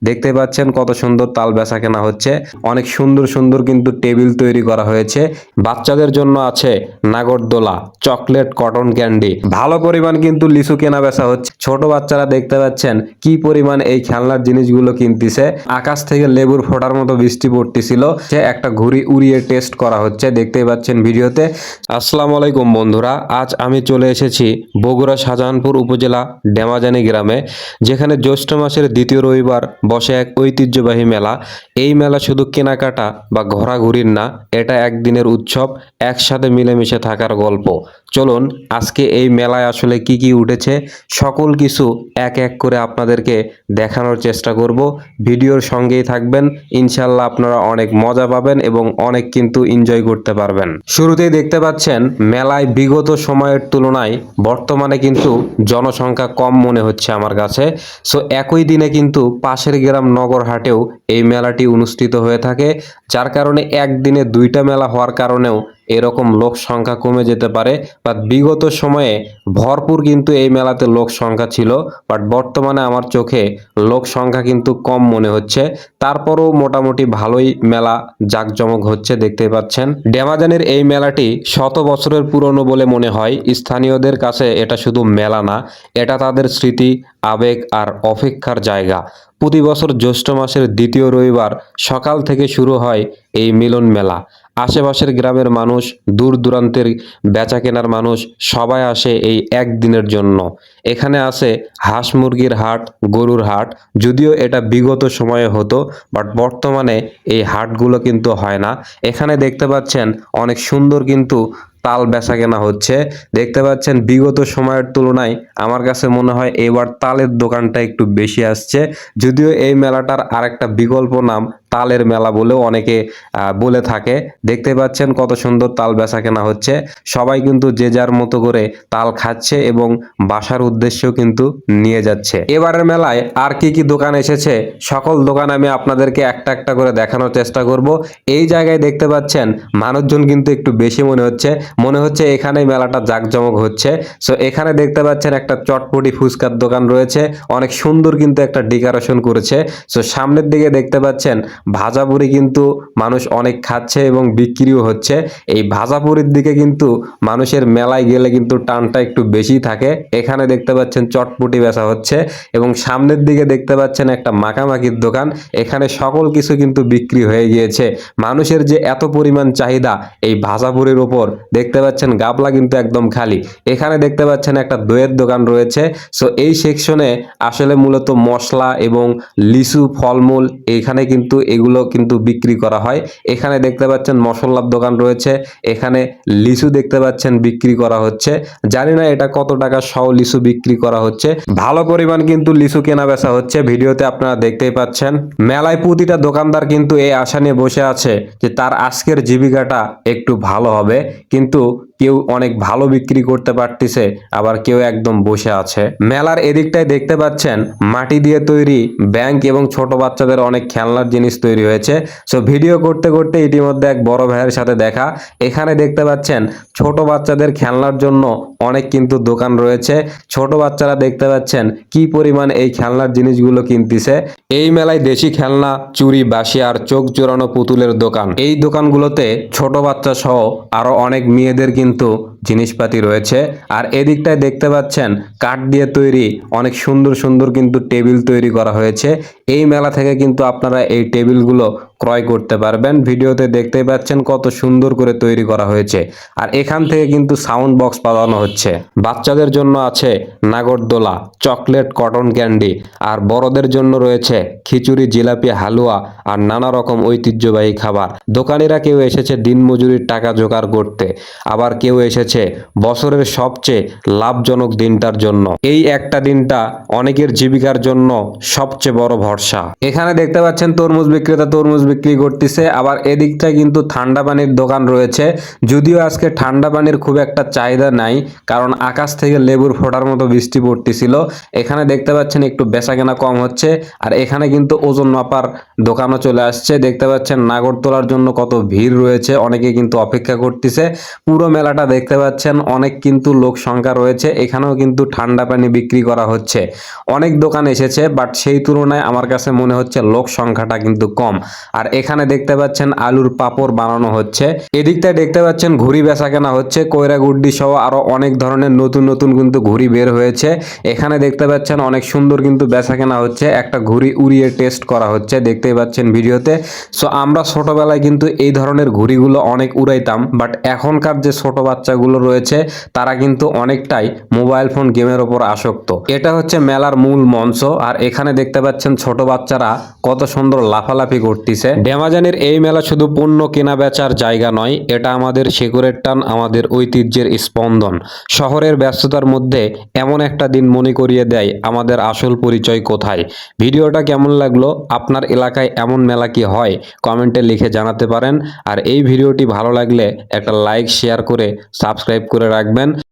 দেখতে পাচ্ছেন কত সুন্দর তাল বেচা কেনা হচ্ছে। অনেক সুন্দর সুন্দর কিন্তু টেবিল তৈরি করা হয়েছে। বাচ্চাদের জন্য আছে নাগরদোলা, চকলেট, কটন ক্যান্ডি। ভালো পরিমাণ কিন্তু লিচু কেনা বেচা হচ্ছে। ছোট বাচ্চারা দেখতে পাচ্ছেন কি পরিমাণ এই খেলনার জিনিসগুলো কিনতেছে। আকাশ থেকে লেবুর ফোটার মতো বৃষ্টি পড়তেছিল। একটা ঘুড়ি উড়িয়ে টেস্ট করা হচ্ছে, দেখতেই পাচ্ছেন ভিডিওতে। আসসালামু আলাইকুম বন্ধুরা, আজ আমি চলে এসেছি বগুড়া শাহজাহানপুর উপজেলা ডেমাজানি গ্রামে, যেখানে জ্যৈষ্ঠ মাসের দ্বিতীয় রবিবার বসে এক ঐতিহ্যবাহী মেলা। এই মেলা শুধু কেনাকাটা বা ঘোরাঘুরির না, এটা একদিনের উৎসব, একসাথে মিলেমিশে থাকার গল্প। চলুন আজকে এই মেলায় আসলে কি কি উঠেছে সকল কিছু এক এক করে আপনাদেরকে দেখানোর চেষ্টা করব। ভিডিওর সঙ্গেই থাকবেন, ইনশাল্লাহ আপনারা অনেক মজা পাবেন এবং অনেক কিন্তু এনজয় করতে পারবেন। শুরুতেই দেখতে পাচ্ছেন মেলায় বিগত সময়ের তুলনায় বর্তমানে কিন্তু জনসংখ্যা কম মনে হচ্ছে আমার কাছে। সো একই দিনে কিন্তু পাশের গ্রাম নগরহাটেও এই মেলাটি অনুষ্ঠিত হয়ে থাকে, যার কারণে একদিনে দুইটা মেলা হওয়ার কারণেও এরকম লোক সংখ্যা কমে যেতে পারে। বাট বিগত সময়ে ভরপুর কিন্তু এই মেলাতে লোক সংখ্যা ছিল, বাট বর্তমানে আমার চোখে লোক সংখ্যা কিন্তু কম মনে হচ্ছে। তারপরও মোটামুটি ভালোই মেলা জাঁকজমক হচ্ছে, দেখতে পাচ্ছেন। ড্যামাজানের এই মেলাটি শত বছরের পুরনো বলে মনে হয়। স্থানীয়দের কাছে এটা শুধু মেলা না, এটা তাদের স্মৃতি, আবেগ আর অপেক্ষার জায়গা। প্রতি বছর জ্যৈষ্ঠ মাসের দ্বিতীয় রবিবার সকাল থেকে শুরু হয় এই মিলন মেলা। আশেপাশের গ্রামের মানুষ, দূর দূরান্তের বেচা কেনার মানুষ সবাই আসে এই একদিনের জন্য। এখানে আছে হাঁস মুরগির হাট, গরুর হাট। যদিও এটা বিগত সময়ে হতো, বাট বর্তমানে এই হাটগুলো কিন্তু হয় না। এখানে দেখতে পাচ্ছেন অনেক সুন্দর কিন্তু তাল বেচা কেনা হচ্ছে। দেখতে পাচ্ছেন বিগত সময়ের তুলনায় আমার কাছে মনে হয় এবার তালের দোকানটা একটু বেশি আসছে। যদিও এই মেলাটার আরেকটা বিকল্প নাম তালের মেলা বলেও অনেকে বলে থাকে। দেখতে পাচ্ছেন কত সুন্দর তাল বেচা কেনা হচ্ছে। সবাই কিন্তু যে যার মতো করে তাল খাচ্ছে এবং বাসার উদ্দেশ্যেও কিন্তু নিয়ে যাচ্ছে। এবারের মেলায় আর কি কি দোকান এসেছে সকল দোকান আমি আপনাদেরকে একটা একটা করে দেখানোর চেষ্টা করব। এই জায়গায় দেখতে পাচ্ছেন মানুষজন কিন্তু একটু বেশি মনে হচ্ছে এখানে মেলাটা জাঁকজমক হচ্ছে। সো এখানে দেখতে পাচ্ছেন একটা চটপটি ফুচকার দোকান রয়েছে, অনেক সুন্দর কিন্তু একটা ডেকোরেশন করেছে। সো সামনের দিকে দেখতে পাচ্ছেন ভাজাপুরি কিন্তু মানুষ অনেক খাচ্ছে এবং বিক্রিও হচ্ছে। এই ভাজাপুরির দিকে কিন্তু মানুষের মেলায় গেলে কিন্তু টানটা একটু বেশি থাকে। এখানে দেখতে পাচ্ছেন চটপটি বেচা হচ্ছে এবং সামনের দিকে দেখতে পাচ্ছেন একটা মাখামাখির দোকান। এখানে সকল কিছু কিন্তু বিক্রি হয়ে গিয়েছে। মানুষের যে এত পরিমাণ চাহিদা এই ভাজাপুরির উপর, দেখতে পাচ্ছেন গাবলা কিন্তু একদম খালি। এখানে দেখতে পাচ্ছেন একটা দইয়ের দোকান রয়েছে। সো এই সেকশনে আসলে মূলত মশলা এবং লিচু, ফলমূল এখানে কিন্তু এগুলো কিন্তু বিক্রি করা হয়। এখানে দেখতে পাচ্ছেন মশলার দোকান রয়েছে, এখানে লিচু দেখতে পাচ্ছেন বিক্রি করা হচ্ছে। জানি না এটা কত টাকা সহ লিচু বিক্রি করা হচ্ছে। ভালো পরিমাণ কিন্তু লিচু কেনা বেচা হচ্ছে, ভিডিওতে আপনারা দেখতেই পাচ্ছেন। মেলায় প্রতিটা দোকানদার কিন্তু এই আশা নিয়ে বসে আছে যে তার আজকের জীবিকাটা একটু ভালো হবে, কিন্তু কেউ অনেক ভালো বিক্রি করতে পারতেছে, আবার কেউ একদম বসে আছে। মেলার এদিকটায় দেখতে পাচ্ছেন মাটি দিয়ে তৈরি ব্যাংক এবং ছোট বাচ্চাদের অনেক খেলনার জিনিস তৈরি হয়েছে। সো ভিডিও করতে করতে ইতিমধ্যে এক বড় ভাইয়ের সাথে দেখা। এখানে দেখতে পাচ্ছেন ছোট বাচ্চাদের খেলনার জন্য অনেক কিন্তু দোকান রয়েছে। ছোট বাচ্চারা দেখতে পাচ্ছেন কি পরিমাণ এই খেলনার জিনিসগুলো কিনতেছে। এই মেলায় দেশি খেলনা, চুরি, বাঁশি আর চোখ জোড়ানো পুতুলের দোকান। এই দোকানগুলোতে ছোট বাচ্চা সহ আরো অনেক মেয়েদের কিন্তু জিনিসপাতি রয়েছে। আর এদিকটায় দেখতে পাচ্ছেন কাঠ দিয়ে তৈরি অনেক সুন্দর সুন্দর কিন্তু টেবিল তৈরি করা হয়েছে। এই মেলা থেকে কিন্তু আপনারা এই টেবিলগুলো ক্রয় করতে পারবেন। ভিডিওতে দেখতে পাচ্ছেন কত সুন্দর করে তৈরি করা হয়েছে। আর এখান থেকে কিন্তু সাউন্ড বক্স বাজানো হচ্ছে। বাচ্চাদের জন্য আছে নাগরদোলা, চকলেট, কটন ক্যান্ডি। আর বড়দের জন্য রয়েছে খিচুড়ি, জিলাপি, হালুয়া আর নানা রকম ঐতিহ্যবাহী খাবার। দোকানিরা কেউ এসেছে দিনমজুরির টাকা জোগাড় করতে, আবার কেউ এসেছে বছরের সবচেয়ে লাভজনক দিনটার জন্য। এই একটা দিনটা অনেকের জীবিকার জন্য সবচেয়ে বড় ভরসা। এখানে দেখতে পাচ্ছেন তরমুজ বিক্রেতা তরমুজ বিক্রি করতেছে। আবার এদিকটা কিন্তু ঠান্ডা পানির দোকান রয়েছে। যদিও আজকে ঠান্ডা পানির খুব একটা চাহিদা নাই, কারণ আকাশ থেকে লেবুর ফোটার মতো বৃষ্টি পড়তেছিল। এখানে দেখতে পাচ্ছেন একটু বেচাকেনা কম হচ্ছে। আর এখানে কিন্তু ওজন মাপার দোকানও চলে আসছে। দেখতে পাচ্ছেন নাগরদোলার জন্য কত ভিড় রয়েছে, অনেকে কিন্তু অপেক্ষা করতেছে। পুরো মেলাটা দেখতে পাচ্ছেন অনেক কিন্তু লোক সংখ্যা রয়েছে। এখানেও কিন্তু ঠান্ডা পানি বিক্রি করা হচ্ছে। অনেক দোকান এসেছে, বাট সেই তুলনায় আমার কাছে মনে হচ্ছে লোক সংখ্যাটা কিন্তু কম। আর এখানে দেখতে পাচ্ছেন আলুর পাঁপড় বানানো হচ্ছে। এদিকটায় দেখতে পাচ্ছেন ঘুড়ি বেচা কেনা হচ্ছে, কইরা গুড্ডি সহ আরো অনেক ধরনের নতুন নতুন কিন্তু ঘুড়ি বের হয়েছে। এখানে দেখতে পাচ্ছেন অনেক সুন্দর কিন্তু বেচা কেনা হচ্ছে। একটা ঘুড়ি উড়িয়ে টেস্ট করা হচ্ছে, দেখতেই পাচ্ছেন ভিডিওতে। সো আমরা ছোটবেলায় কিন্তু এই ধরনের ঘুড়িগুলো অনেক উড়াইতাম, বাট এখনকার যে ছোট বাচ্চাগুলো রয়েছে তারা কিন্তু অনেকটাই মোবাইল ফোন গেমের ওপর আসক্ত। এটা হচ্ছে মেলার মূল মঞ্চ, আর এখানে দেখতে পাচ্ছেন ছোট বাচ্চারা কত সুন্দর লাফালাফি করতেছে। ড্যামাজানের এই মেলা শুধু পণ্য কেনা বেচার জায়গা নয়, এটা আমাদের শেকড়ের টান, আমাদের ঐতিহ্যের স্পন্দন। শহরের ব্যস্ততার মধ্যে এমন একটা দিন মনে করিয়ে দেয় আমাদের আসল পরিচয় কোথায়। ভিডিওটা কেমন লাগলো, আপনার এলাকায় এমন মেলা কি হয়, কমেন্টে লিখে জানাতে পারেন। আর এই ভিডিওটি ভালো লাগলে একটা লাইক শেয়ার করে সাবস্ক্রাইব করে রাখবেন।